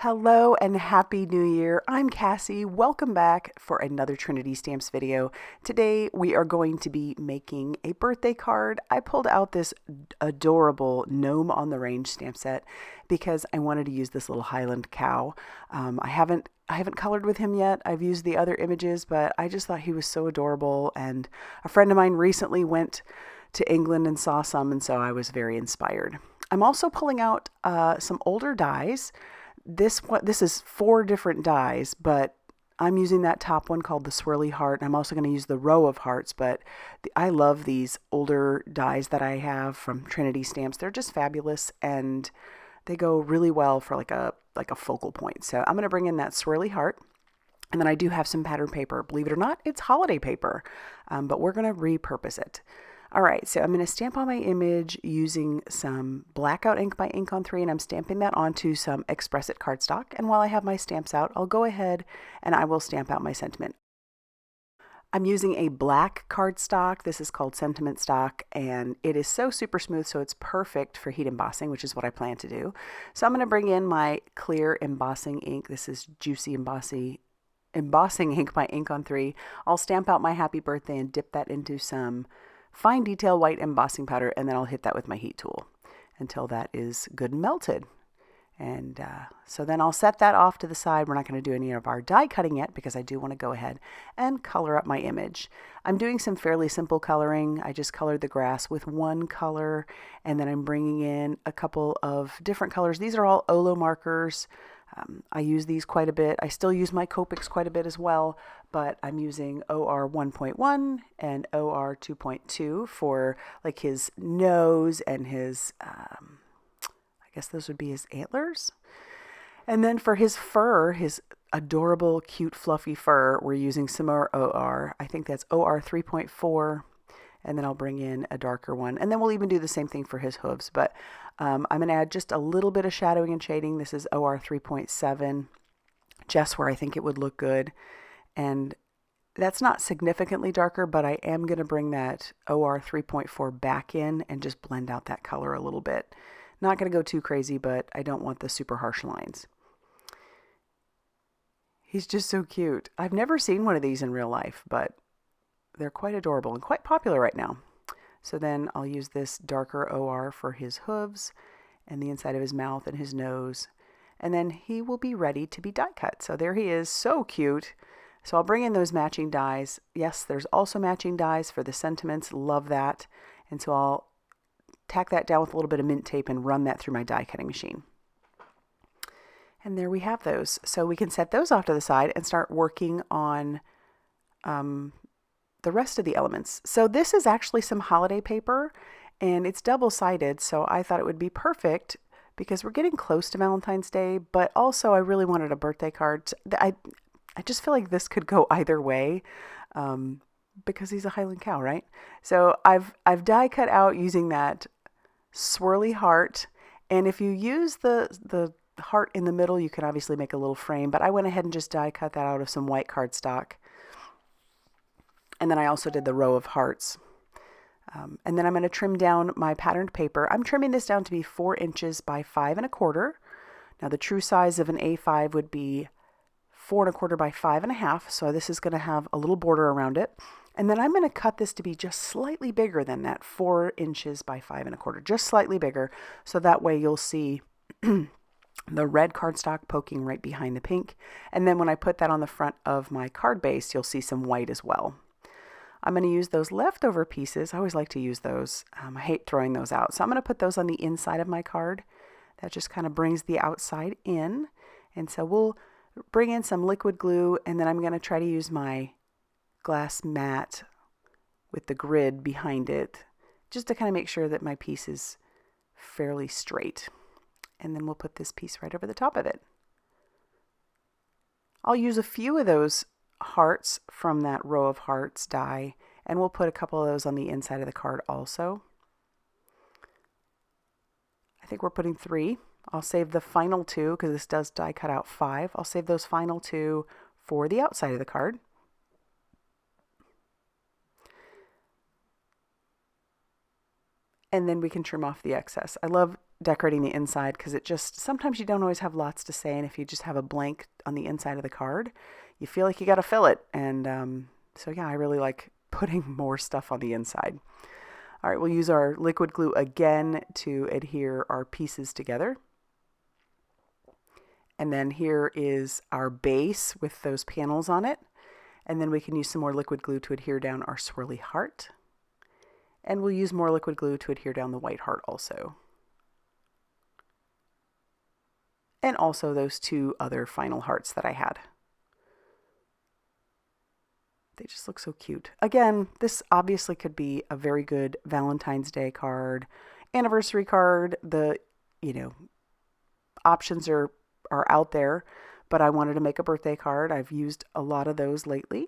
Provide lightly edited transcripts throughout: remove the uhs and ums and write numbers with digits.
Hello and Happy New Year. I'm Cassie. Welcome back for another Trinity Stamps video. Today we are going to be making a birthday card. I pulled out this adorable Gnome on the Range stamp set because I wanted to use this little Highland cow. I haven't colored with him yet. I've used the other images, but I just thought he was so adorable, and a friend of mine recently went to England and saw some, and so I was very inspired. I'm also pulling out some older dies. This is 4 different dies, but I'm using that top one called the Swirly Heart. I'm also going to use the row of hearts, but I love these older dies that I have from Trinity Stamps. They're just fabulous, and they go really well for like a focal point. So I'm going to bring in that Swirly Heart. And then I do have some pattern paper. Believe it or not, it's holiday paper, but we're going to repurpose it. All right, so I'm going to stamp on my image using some Blackout ink by Ink on 3, and I'm stamping that onto some Express It cardstock. And while I have my stamps out, I'll go ahead and I will stamp out my sentiment. I'm using a black cardstock. This is called Sentiment Stock, and it is so super smooth, so it's perfect for heat embossing, which is what I plan to do. So I'm going to bring in my clear embossing ink. This is Juicy Embossing ink by Ink on 3. I'll stamp out my happy birthday and dip that into some fine detail white embossing powder, and then I'll hit that with my heat tool until that is good and melted. And so then I'll set that off to the side. We're not going to do any of our die cutting yet because I do want to go ahead and color up my image. I'm doing some fairly simple coloring. I just colored the grass with one color, and then I'm bringing in a couple of different colors. These are all Olo markers. I use these quite a bit. I still use my Copics quite a bit as well, but I'm using OR 1.1 and OR 2.2 for like his nose and his, I guess those would be his antlers. And then for his fur, his adorable, cute, fluffy fur, we're using some more OR. I think that's OR 3.4. And then I'll bring in a darker one. And then we'll even do the same thing for his hooves. But I'm going to add just a little bit of shadowing and shading. This is OR 3.7, just where I think it would look good. And that's not significantly darker, but I am going to bring that OR 3.4 back in and just blend out that color a little bit. Not going to go too crazy, but I don't want the super harsh lines. He's just so cute. I've never seen one of these in real life, but they're quite adorable and quite popular right now. So then I'll use this darker OR for his hooves and the inside of his mouth and his nose. And then he will be ready to be die cut. So there he is, so cute. So I'll bring in those matching dies. Yes, there's also matching dies for the sentiments. Love that. And so I'll tack that down with a little bit of mint tape and run that through my die cutting machine. And there we have those. So we can set those off to the side and start working on the rest of the elements. So this is actually some holiday paper, and it's double-sided, so I thought it would be perfect because we're getting close to Valentine's Day, but also I really wanted a birthday card. I just feel like this could go either way because he's a Highland cow, right? So I've die cut out using that Swirly Heart, and if you use the heart in the middle, you can obviously make a little frame, but I went ahead and just die cut that out of some white cardstock. And then I also did the row of hearts. And then I'm going to trim down my patterned paper. I'm trimming this down to be 4 inches by 5 1/4. Now the true size of an A5 would be 4 1/4 by 5 1/2. So this is going to have a little border around it. And then I'm going to cut this to be just slightly bigger than that 4 inches by 5 1/4, just slightly bigger. So that way you'll see the red cardstock poking right behind the pink. And then when I put that on the front of my card base, you'll see some white as well. I'm going to use those leftover pieces. I always like to use those. I hate throwing those out. So I'm going to put those on the inside of my card. That just kind of brings the outside in. And so we'll bring in some liquid glue, and then I'm going to try to use my glass mat with the grid behind it just to kind of make sure that my piece is fairly straight. And then we'll put this piece right over the top of it. I'll use a few of those hearts from that row of hearts die, and we'll put a couple of those on the inside of the card also. I think we're putting 3. I'll save the final 2 because this does die cut out 5. I'll save those final 2 for the outside of the card. And then we can trim off the excess. I love decorating the inside because it just, sometimes you don't always have lots to say, and if you just have a blank on the inside of the card, you feel like you got to fill it. And so yeah, I really like putting more stuff on the inside. All right, we'll use our liquid glue again to adhere our pieces together. And then here is our base with those panels on it. And then we can use some more liquid glue to adhere down our swirly heart. And we'll use more liquid glue to adhere down the white heart also. And also those two other final hearts that I had. They just look so cute. Again, this obviously could be a very good Valentine's Day card, anniversary card. The, options are out there, but I wanted to make a birthday card. I've used a lot of those lately.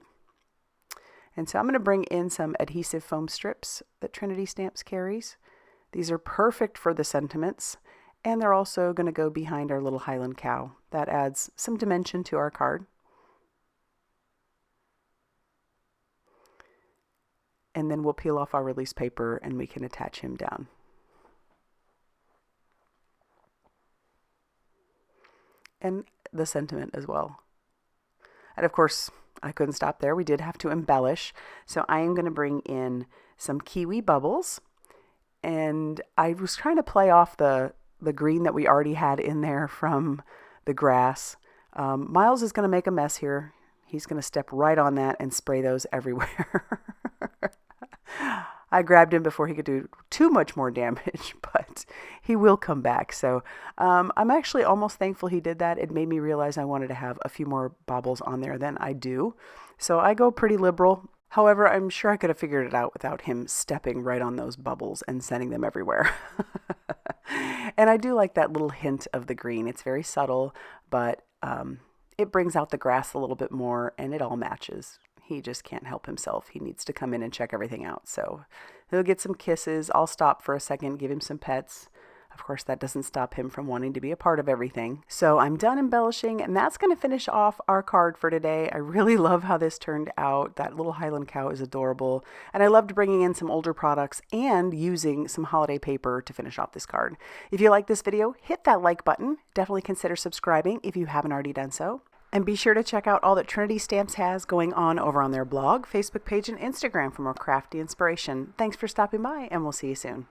And so I'm going to bring in some adhesive foam strips that Trinity Stamps carries. These are perfect for the sentiments, and they're also going to go behind our little Highland cow. That adds some dimension to our card. And then we'll peel off our release paper and we can attach him down. And the sentiment as well. And of course, I couldn't stop there. We did have to embellish. So I am going to bring in some Kiwi bubbles. And I was trying to play off the green that we already had in there from the grass. Miles is going to make a mess here. He's going to step right on that and spray those everywhere. I grabbed him before he could do too much more damage, but he will come back. So I'm actually almost thankful he did that. It made me realize I wanted to have a few more baubles on there than I do. So I go pretty liberal. However, I'm sure I could have figured it out without him stepping right on those bubbles and sending them everywhere. And I do like that little hint of the green. It's very subtle, but it brings out the grass a little bit more and it all matches. He just can't help himself. He needs to come in and check everything out. So he'll get some kisses. I'll stop for a second, give him some pets. Of course, that doesn't stop him from wanting to be a part of everything. So I'm done embellishing, and that's going to finish off our card for today. I really love how this turned out. That little Highland cow is adorable. And I loved bringing in some older products and using some holiday paper to finish off this card. If you like this video, hit that like button. Definitely consider subscribing if you haven't already done so. And be sure to check out all that Trinity Stamps has going on over on their blog, Facebook page, and Instagram for more crafty inspiration. Thanks for stopping by, and we'll see you soon.